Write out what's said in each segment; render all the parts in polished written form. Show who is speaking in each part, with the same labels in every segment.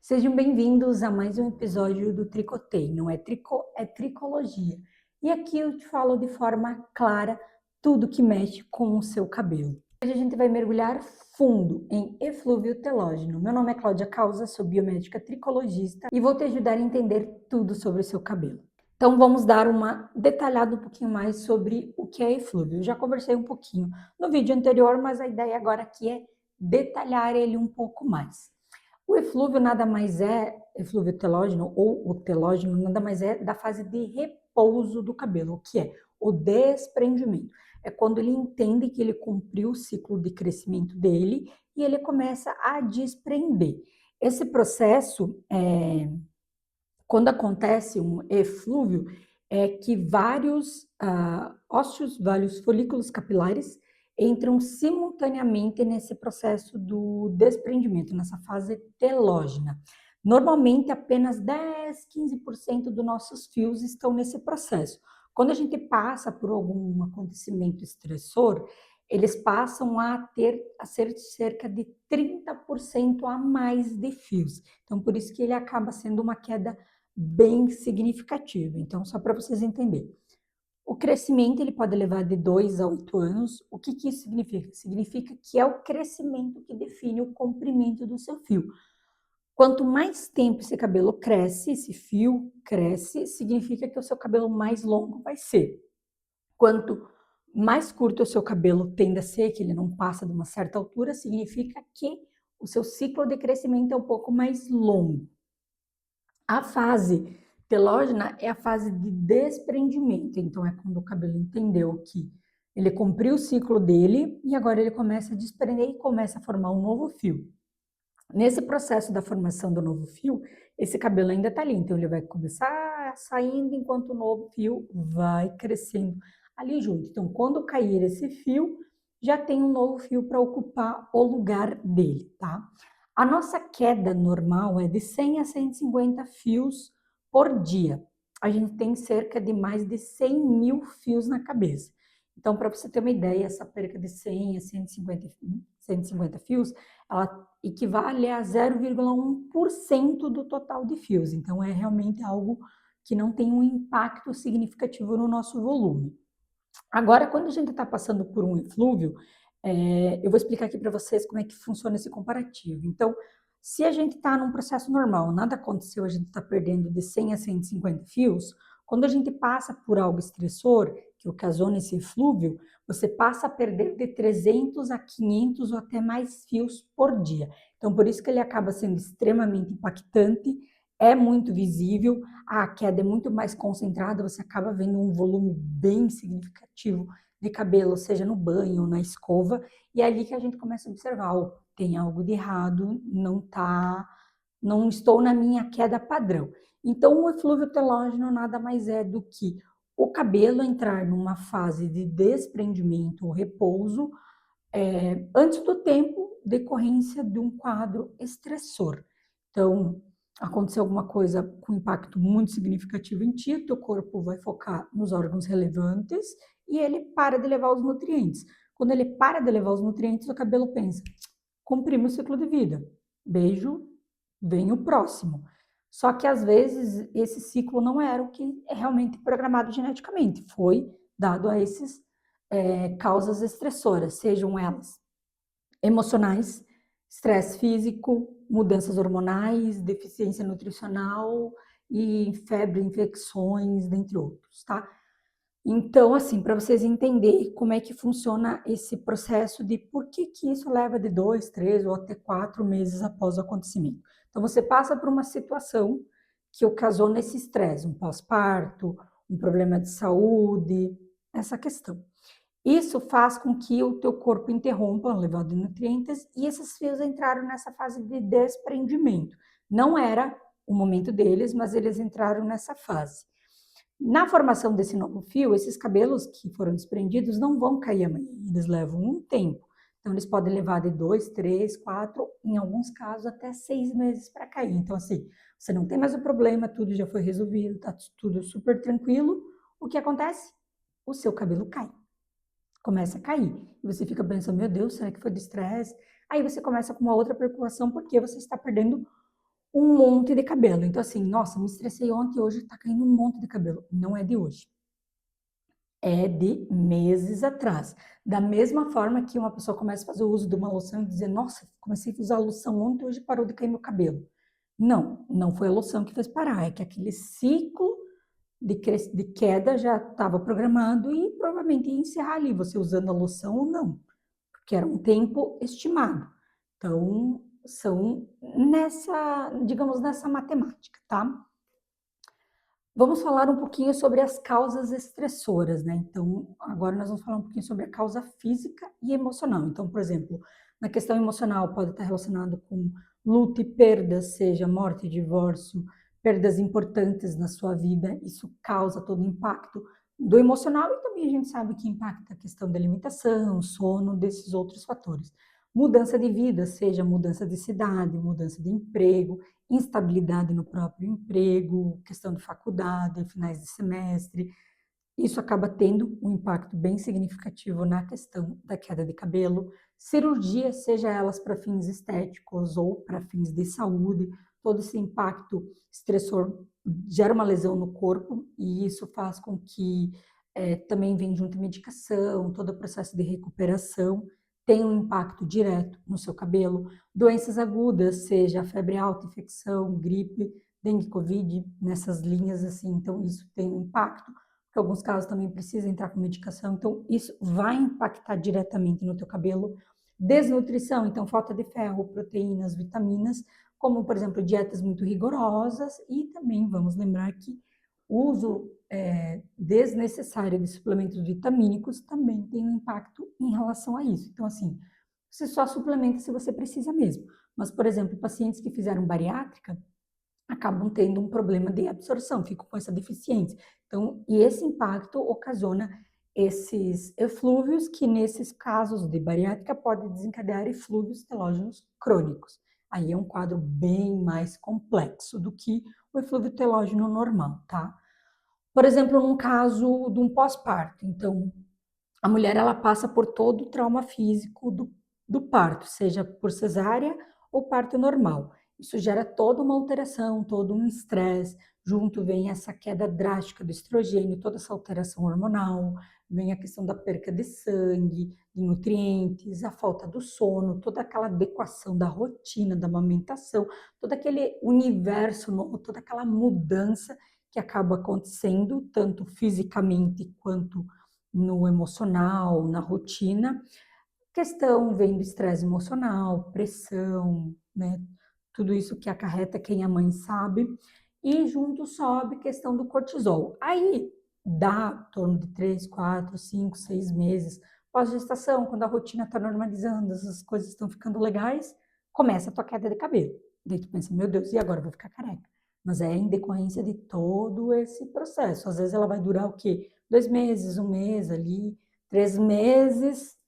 Speaker 1: Sejam bem-vindos a mais um episódio do Tricotei. Não é tricô, é tricologia. E aqui eu te falo de forma clara tudo que mexe com o seu cabelo. Hoje a gente vai mergulhar fundo em eflúvio telógeno. Meu nome é Cláudia Causa, sou biomédica tricologista e vou te ajudar a entender tudo sobre o seu cabelo. Então vamos dar uma detalhada um pouquinho mais sobre o que é eflúvio. Eu já conversei um pouquinho no vídeo anterior, mas a ideia agora aqui é detalhar ele um pouco mais. O eflúvio nada mais é, eflúvio telógeno ou o telógeno nada mais é da fase de repouso do cabelo, o que é o desprendimento. É quando ele entende que ele cumpriu o ciclo de crescimento dele e ele começa a desprender. Esse processo, quando acontece um eflúvio, é que vários ósseos, vários folículos capilares entram simultaneamente nesse processo do desprendimento, nessa fase telógena. Normalmente, apenas 10, 15% dos nossos fios estão nesse processo. Quando a gente passa por algum acontecimento estressor, eles passam a ser cerca de 30% a mais de fios. Então, por isso que ele acaba sendo uma queda bem significativa. Então, só para vocês entenderem. O crescimento ele pode levar de 2 a 8 anos. O que isso significa? Significa que é o crescimento que define o comprimento do seu fio. Quanto mais tempo esse cabelo cresce, esse fio cresce, significa que o seu cabelo mais longo vai ser. Quanto mais curto o seu cabelo tende a ser, que ele não passa de uma certa altura, significa que o seu ciclo de crescimento é um pouco mais longo. A fase telógena é a fase de desprendimento, então é quando o cabelo entendeu que ele cumpriu o ciclo dele e agora ele começa a desprender e começa a formar um novo fio. Nesse processo da formação do novo fio, esse cabelo ainda está ali, então ele vai começar saindo enquanto o novo fio vai crescendo ali junto. Então, quando cair esse fio, já tem um novo fio para ocupar o lugar dele, tá? A nossa queda normal é de 100 a 150 fios por dia. A gente tem cerca de mais de 100 mil fios na cabeça. Então, para você ter uma ideia, essa perca de 100 a 150 fios, ela equivale a 0,1% do total de fios. Então, é realmente algo que não tem um impacto significativo no nosso volume. Agora, quando a gente está passando por um eflúvio, eu vou explicar aqui para vocês como é que funciona esse comparativo. Então, se a gente está num processo normal, nada aconteceu, a gente está perdendo de 100 a 150 fios, quando a gente passa por algo estressor, que ocasiona esse eflúvio, você passa a perder de 300 a 500 ou até mais fios por dia. Então, por isso que ele acaba sendo extremamente impactante, é muito visível, a queda é muito mais concentrada, você acaba vendo um volume bem significativo de cabelo, seja no banho ou na escova, e é ali que a gente começa a observar, oh, tem algo de errado, não estou na minha queda padrão. Então, o eflúvio telógeno nada mais é do que o cabelo entrar numa fase de desprendimento ou repouso antes do tempo, decorrência de um quadro estressor. Então, aconteceu alguma coisa com impacto muito significativo em ti, teu corpo vai focar nos órgãos relevantes e ele para de levar os nutrientes. Quando ele para de levar os nutrientes, o cabelo pensa, cumprimos o ciclo de vida. Beijo, vem o próximo. Só que às vezes esse ciclo não era o que é realmente programado geneticamente, foi dado a esses causas estressoras, sejam elas emocionais, estresse físico, mudanças hormonais, deficiência nutricional e febre, infecções, dentre outros, tá? Então, assim, para vocês entenderem como é que funciona esse processo de por que que isso leva de 2, 3 ou até 4 meses após o acontecimento. Então, você passa por uma situação que ocasionou esse estresse, um pós-parto, um problema de saúde, essa questão. Isso faz com que o teu corpo interrompa a levada de nutrientes e esses fios entraram nessa fase de desprendimento. Não era o momento deles, mas eles entraram nessa fase. Na formação desse novo fio, esses cabelos que foram desprendidos não vão cair amanhã, eles levam um tempo. Então, eles podem levar de 2, 3, 4, em alguns casos, até 6 meses para cair. Então, assim, você não tem mais o problema, tudo já foi resolvido, tá tudo super tranquilo. O que acontece? O seu cabelo cai, começa a cair. E você fica pensando, meu Deus, será que foi de estresse? Aí você começa com uma outra preocupação, porque você está perdendo um monte de cabelo. Então, assim, nossa, me estressei ontem, hoje tá caindo um monte de cabelo. Não é de hoje. É de meses atrás. Da mesma forma que uma pessoa começa a fazer o uso de uma loção e dizer, nossa, comecei a usar a loção ontem, hoje parou de cair meu cabelo. Não, não foi a loção que fez parar, é que aquele ciclo de queda já estava programado e provavelmente ia encerrar ali, você usando a loção ou não, porque era um tempo estimado. Então, são nessa, digamos, nessa matemática, tá? Vamos falar um pouquinho sobre as causas estressoras, né? Então, agora nós vamos falar um pouquinho sobre a causa física e emocional. Então, por exemplo, na questão emocional pode estar relacionado com luto e perdas, seja morte, divórcio, perdas importantes na sua vida. Isso causa todo o impacto do emocional e também a gente sabe que impacta a questão da alimentação, sono, desses outros fatores. Mudança de vida, seja mudança de cidade, mudança de emprego, instabilidade no próprio emprego, questão de faculdade, finais de semestre. Isso acaba tendo um impacto bem significativo na questão da queda de cabelo. Cirurgia, seja elas para fins estéticos ou para fins de saúde, todo esse impacto estressor gera uma lesão no corpo e isso faz com que também vem junto medicação, todo o processo de recuperação tem um impacto direto no seu cabelo. Doenças agudas, seja febre alta, infecção, gripe, dengue, covid, nessas linhas assim, então isso tem um impacto porque em alguns casos também precisa entrar com medicação, então isso vai impactar diretamente no teu cabelo. Desnutrição, então falta de ferro, proteínas, vitaminas, como por exemplo dietas muito rigorosas e também vamos lembrar que o uso desnecessário de suplementos vitamínicos também tem um impacto em relação a isso. Então assim, você só suplementa se você precisa mesmo. Mas por exemplo, pacientes que fizeram bariátrica, acabam tendo um problema de absorção, ficam com essa deficiência. Então, e esse impacto ocasiona esses eflúvios que, nesses casos de bariátrica, podem desencadear eflúvios telógenos crônicos. Aí é um quadro bem mais complexo do que o eflúvio telógeno normal, tá? Por exemplo, num caso de um pós-parto, então, a mulher ela passa por todo o trauma físico do parto, seja por cesárea ou parto normal. Isso gera toda uma alteração, todo um estresse, junto vem essa queda drástica do estrogênio, toda essa alteração hormonal, vem a questão da perca de sangue, de nutrientes, a falta do sono, toda aquela adequação da rotina, da amamentação, todo aquele universo novo, toda aquela mudança que acaba acontecendo, tanto fisicamente quanto no emocional, na rotina. Questão vem do estresse emocional, pressão, né? Tudo isso que acarreta quem é mãe sabe. E junto sobe questão do cortisol. Aí dá em torno de 3, 4, 5, 6 meses pós-gestação, quando a rotina está normalizando, as coisas estão ficando legais, começa a tua queda de cabelo. Daí tu pensa, meu Deus, e agora eu vou ficar careca? Mas é em decorrência de todo esse processo. Às vezes ela vai durar o quê? 2 meses, um mês ali, 3 meses.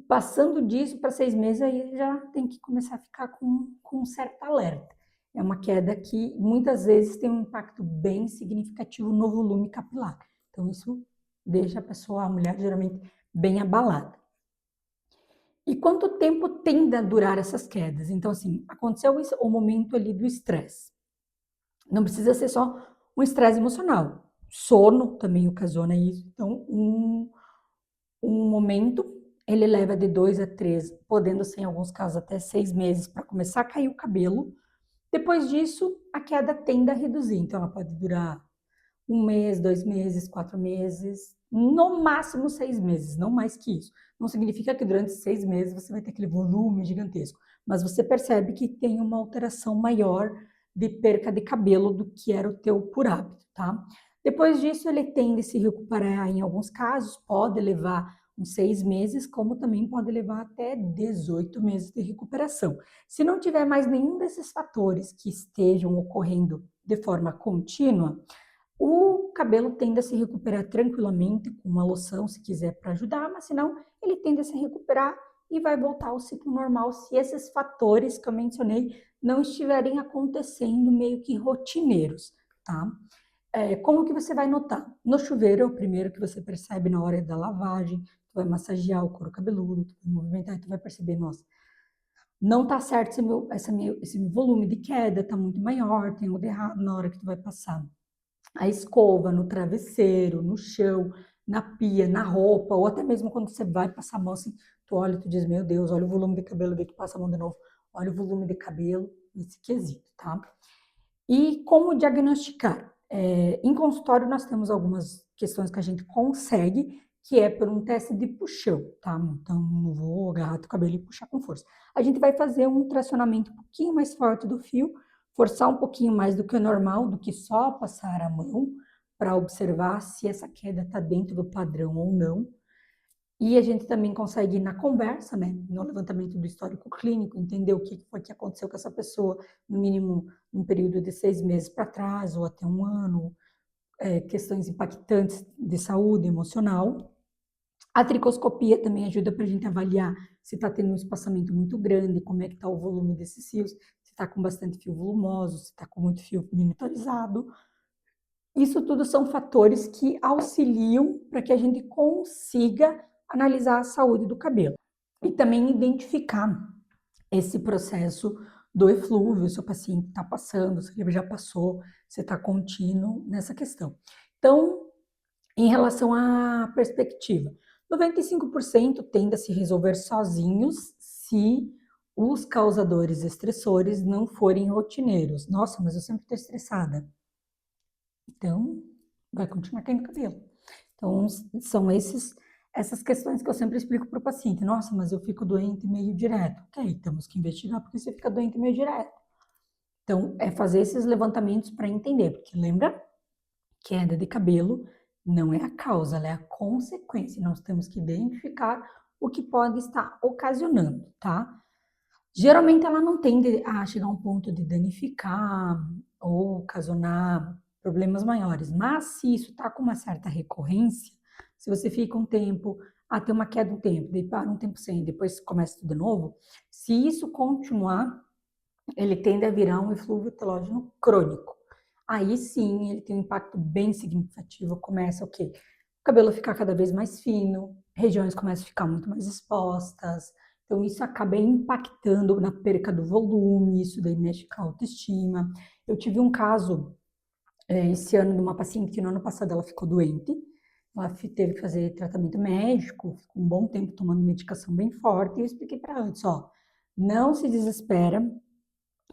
Speaker 1: Passando disso para 6 meses, aí já tem que começar a ficar com um certo alerta. É uma queda que muitas vezes tem um impacto bem significativo no volume capilar. Então, isso deixa a pessoa, a mulher, geralmente bem abalada. E quanto tempo tende a durar essas quedas? Então, assim, aconteceu o momento ali do estresse. Não precisa ser só um estresse emocional. Sono também ocasiona isso. Então, um momento, ele leva de 2 a 3, podendo ser em alguns casos até 6 meses para começar a cair o cabelo. Depois disso, a queda tende a reduzir. Então, ela pode durar 1 mês, 2 meses, 4 meses, no máximo 6 meses, não mais que isso. Não significa que durante 6 meses você vai ter aquele volume gigantesco, mas você percebe que tem uma alteração maior de perca de cabelo do que era o teu por hábito, tá? Depois disso, ele tende a se recuperar em alguns casos, pode levar uns 6 meses, como também pode levar até 18 meses de recuperação. Se não tiver mais nenhum desses fatores que estejam ocorrendo de forma contínua, o cabelo tende a se recuperar tranquilamente com uma loção, se quiser, para ajudar, mas se não, ele tende a se recuperar e vai voltar ao ciclo normal se esses fatores que eu mencionei não estiverem acontecendo meio que rotineiros, tá? Como que você vai notar? No chuveiro é o primeiro que você percebe na hora da lavagem, tu vai massagear o couro cabeludo, tu vai movimentar e tu vai perceber, nossa, não tá certo esse meu volume de queda, tá muito maior, tem algo de errado na hora que tu vai passar a escova no travesseiro, no chão, na pia, na roupa, ou até mesmo quando você vai passar a mão assim, tu olha e tu diz, meu Deus, olha o volume de cabelo, daí tu passa a mão de novo, olha o volume de cabelo, nesse quesito, tá? E como diagnosticar? Em consultório, nós temos algumas questões que a gente consegue, que é por um teste de puxão, tá? Então, não vou agarrar o cabelo e puxar com força. A gente vai fazer um tracionamento um pouquinho mais forte do fio, forçar um pouquinho mais do que o normal, do que só passar a mão, para observar se essa queda está dentro do padrão ou não. E a gente também consegue, na conversa, né, no levantamento do histórico clínico, entender o que foi que aconteceu com essa pessoa, no mínimo num período de 6 meses para trás, ou até um ano, questões impactantes de saúde emocional. A tricoscopia também ajuda para a gente avaliar se está tendo um espaçamento muito grande, como é que está o volume desses fios, se está com bastante fio volumoso, se está com muito fio miniaturizado. Isso tudo são fatores que auxiliam para que a gente consiga analisar a saúde do cabelo e também identificar esse processo do eflúvio, se o paciente está passando, se ele já passou, se está contínuo nessa questão. Então, em relação à perspectiva, 95% tende a se resolver sozinhos se os causadores estressores não forem rotineiros. Nossa, mas eu sempre estou estressada. Então, vai continuar caindo cabelo. Então, são essas questões que eu sempre explico para o paciente. Nossa, mas eu fico doente meio direto. Ok, temos que investigar porque você fica doente meio direto. Então, é fazer esses levantamentos para entender, porque lembra, queda de cabelo não é a causa, ela é a consequência. Nós temos que identificar o que pode estar ocasionando, tá? Geralmente ela não tende a chegar a um ponto de danificar ou ocasionar problemas maiores, mas se isso está com uma certa recorrência, se você fica um tempo, tem uma queda um tempo, daí para um tempo sem, depois começa tudo de novo, se isso continuar, ele tende a virar um eflúvio telógeno crônico. Aí sim, ele tem um impacto bem significativo, começa o quê? O cabelo ficar cada vez mais fino, regiões começam a ficar muito mais expostas, então isso acaba impactando na perca do volume, isso daí mexe com a autoestima. Eu tive um caso esse ano de uma paciente que no ano passado ela ficou doente, ela teve que fazer tratamento médico, ficou um bom tempo tomando medicação bem forte, e eu expliquei para ela, antes, ó, não se desespera,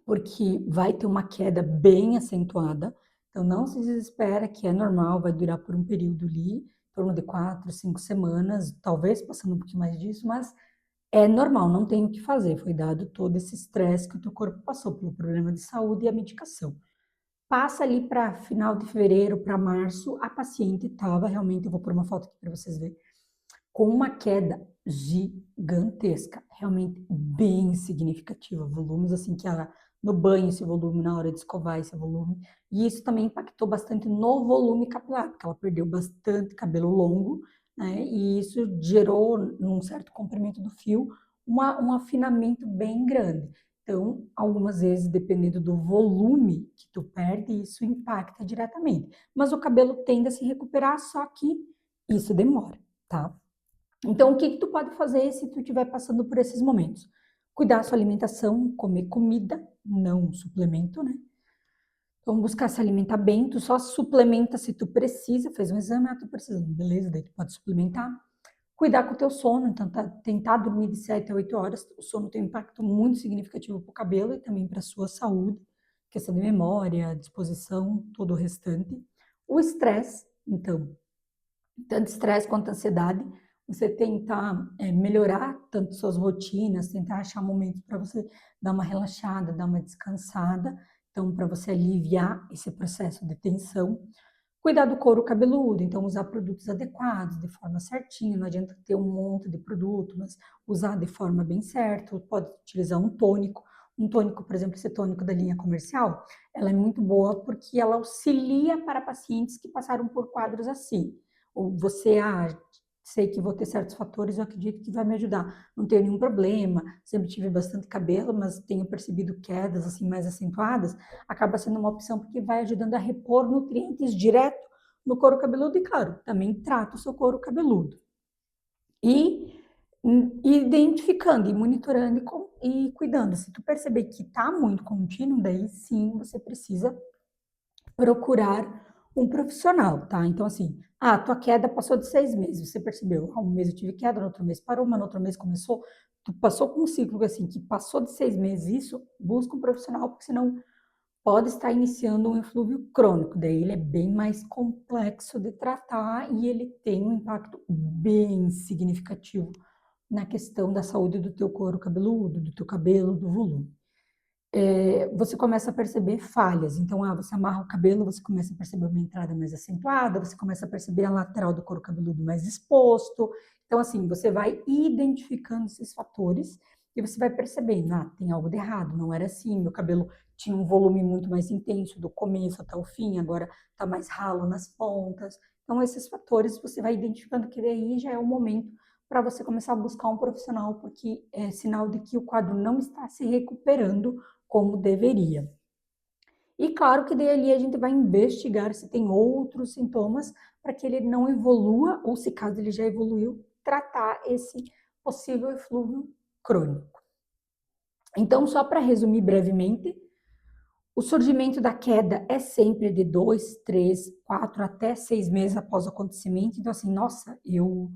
Speaker 1: porque vai ter uma queda bem acentuada. Então, não se desespera, que é normal, vai durar por um período ali, em torno de 4, 5 semanas, talvez passando um pouquinho mais disso, mas é normal, não tem o que fazer. Foi dado todo esse estresse que o teu corpo passou pelo problema de saúde e a medicação. Passa ali para final de fevereiro, para março, a paciente estava realmente, eu vou pôr uma foto aqui para vocês verem, com uma queda gigantesca, realmente bem significativa, volumes assim que ela no banho esse volume, na hora de escovar esse volume, e isso também impactou bastante no volume capilar, porque ela perdeu bastante cabelo longo, né, e isso gerou, num certo comprimento do fio, um afinamento bem grande. Então, algumas vezes, dependendo do volume que tu perde, isso impacta diretamente. Mas o cabelo tende a se recuperar, só que isso demora, tá? Então, o que que tu pode fazer se tu estiver passando por esses momentos? Cuidar da sua alimentação, comer comida, não suplemento, né? Então, buscar se alimentar bem, tu só suplementa se tu precisa, fez um exame, tô precisando, beleza, daí tu pode suplementar. Cuidar com o teu sono, então tentar dormir de 7 a 8 horas, o sono tem um impacto muito significativo para o cabelo e também para a sua saúde, questão de memória, disposição, todo o restante. O estresse, então, tanto estresse quanto ansiedade, você tentar melhorar tanto suas rotinas, tentar achar momentos para você dar uma relaxada, dar uma descansada, então para você aliviar esse processo de tensão. Cuidar do couro cabeludo, então usar produtos adequados, de forma certinha, não adianta ter um monte de produto, mas usar de forma bem certa, pode utilizar um tônico, por exemplo, esse tônico da linha comercial, ela é muito boa porque ela auxilia para pacientes que passaram por quadros assim, ou você, sei que vou ter certos fatores, eu acredito que vai me ajudar. Não tenho nenhum problema, sempre tive bastante cabelo, mas tenho percebido quedas assim mais acentuadas, acaba sendo uma opção porque vai ajudando a repor nutrientes direto no couro cabeludo e, claro, também trata o seu couro cabeludo. E identificando e monitorando e cuidando. Se tu perceber que está muito contínuo, daí sim você precisa procurar um profissional, tá? Então, assim, tua queda passou de 6 meses, você percebeu, um mês eu tive queda, no outro mês parou, mas no outro mês começou, tu passou com um ciclo assim, que passou de 6 meses isso, busca um profissional, porque senão pode estar iniciando um eflúvio crônico, daí ele é bem mais complexo de tratar e ele tem um impacto bem significativo na questão da saúde do teu couro cabeludo, do teu cabelo, do volume. Você começa a perceber falhas. Então, você amarra o cabelo, você começa a perceber uma entrada mais acentuada, você começa a perceber a lateral do couro cabeludo mais exposto. Então, assim, você vai identificando esses fatores e você vai percebendo, tem algo de errado, não era assim, meu cabelo tinha um volume muito mais intenso do começo até o fim, agora está mais ralo nas pontas. Então, esses fatores você vai identificando que daí já é o momento para você começar a buscar um profissional, porque é sinal de que o quadro não está se recuperando como deveria. E claro que daí ali a gente vai investigar se tem outros sintomas para que ele não evolua, ou se caso ele já evoluiu, tratar esse possível eflúvio crônico. Então, só para resumir brevemente, o surgimento da queda é sempre de 2, 3, 4 até 6 meses após o acontecimento. Então, assim, nossa, eu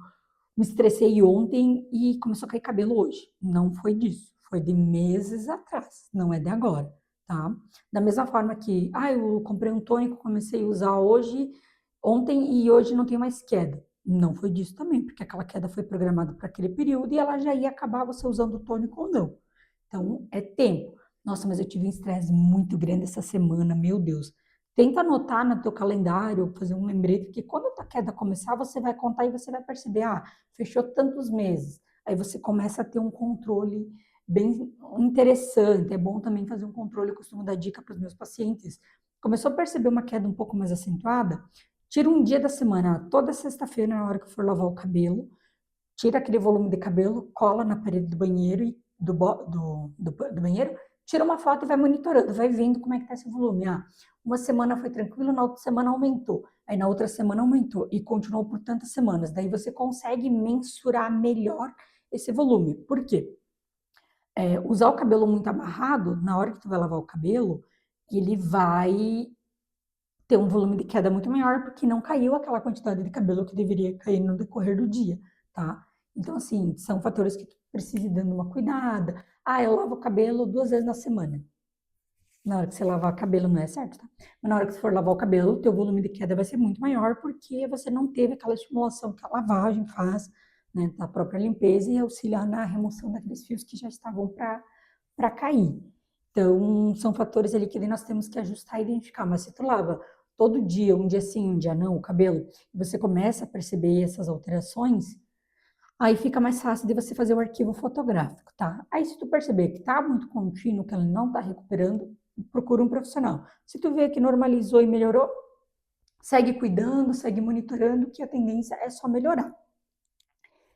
Speaker 1: me estressei ontem e começou a cair cabelo hoje. Não foi disso, foi de meses atrás, não é de agora, tá? Da mesma forma que, eu comprei um tônico, comecei a usar ontem e hoje não tem mais queda. Não foi disso também, porque aquela queda foi programada para aquele período e ela já ia acabar você usando o tônico ou não. Então, é tempo. Nossa, mas eu tive um estresse muito grande essa semana, meu Deus. Tenta anotar no teu calendário, fazer um lembrete, porque quando a tua queda começar, você vai contar e você vai perceber, fechou tantos meses. Aí você começa a ter um controle bem interessante. É bom também fazer um controle, eu costumo dar dica para os meus pacientes. Começou a perceber uma queda um pouco mais acentuada? Tira um dia da semana, toda sexta-feira, na hora que for lavar o cabelo, tira aquele volume de cabelo, cola na parede do banheiro e do banheiro, tira uma foto e vai monitorando, vai vendo como é que tá esse volume. Uma semana foi tranquilo, na outra semana aumentou, aí na outra semana aumentou e continuou por tantas semanas. Daí você consegue mensurar melhor esse volume. Por quê? Usar o cabelo muito amarrado, na hora que tu vai lavar o cabelo, ele vai ter um volume de queda muito maior, porque não caiu aquela quantidade de cabelo que deveria cair no decorrer do dia, tá? Então, assim, são fatores que tu precisa ir dando uma cuidada. Eu lavo o cabelo 2 vezes na semana. Na hora que você lavar o cabelo não é certo, tá? Mas na hora que você for lavar o cabelo, o teu volume de queda vai ser muito maior, porque você não teve aquela estimulação que a lavagem faz, né, da própria limpeza e auxiliar na remoção daqueles fios que já estavam para cair. Então, são fatores ali que nós temos que ajustar e identificar. Mas se tu lava todo dia, um dia sim, um dia não, o cabelo, e você começa a perceber essas alterações, aí fica mais fácil de você fazer o arquivo fotográfico, tá? Aí se tu perceber que tá muito contínuo, que ela não tá recuperando, procura um profissional. Se tu vê que normalizou e melhorou, segue cuidando, segue monitorando, que a tendência é só melhorar.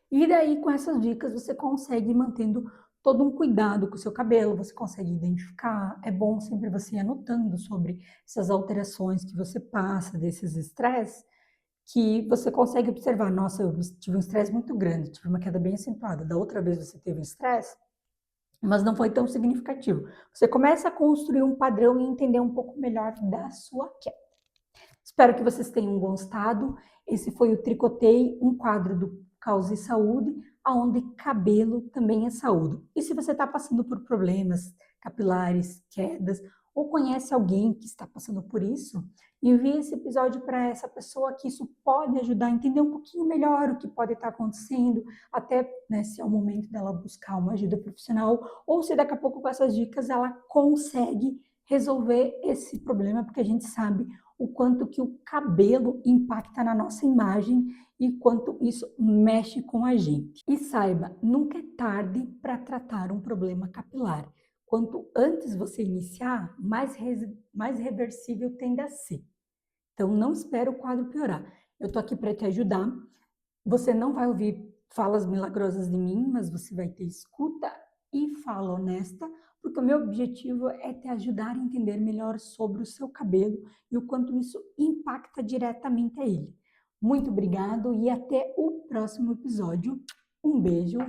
Speaker 1: E daí, com essas dicas, você consegue ir mantendo todo um cuidado com o seu cabelo, você consegue identificar. É bom sempre você ir anotando sobre essas alterações que você passa, desses estresses, que você consegue observar. Nossa, eu tive um estresse muito grande, tive uma queda bem acentuada. Da outra vez você teve um estresse, mas não foi tão significativo. Você começa a construir um padrão e entender um pouco melhor da sua queda. Espero que vocês tenham gostado. Esse foi o Tricotei, um quadro do Causa e Saúde, onde cabelo também é saúde. E se você está passando por problemas capilares, quedas, ou conhece alguém que está passando por isso, envie esse episódio para essa pessoa, que isso pode ajudar a entender um pouquinho melhor o que pode estar acontecendo, até, né, se é o momento dela buscar uma ajuda profissional, ou se daqui a pouco com essas dicas ela consegue resolver esse problema, porque a gente sabe o quanto que o cabelo impacta na nossa imagem e quanto isso mexe com a gente. E saiba, nunca é tarde para tratar um problema capilar. Quanto antes você iniciar, mais reversível tende a ser. Então, não espere o quadro piorar. Eu estou aqui para te ajudar. Você não vai ouvir falas milagrosas de mim, mas você vai ter escuta e fala honesta, porque o meu objetivo é te ajudar a entender melhor sobre o seu cabelo e o quanto isso impacta diretamente a ele. Muito obrigado e até o próximo episódio. Um beijo.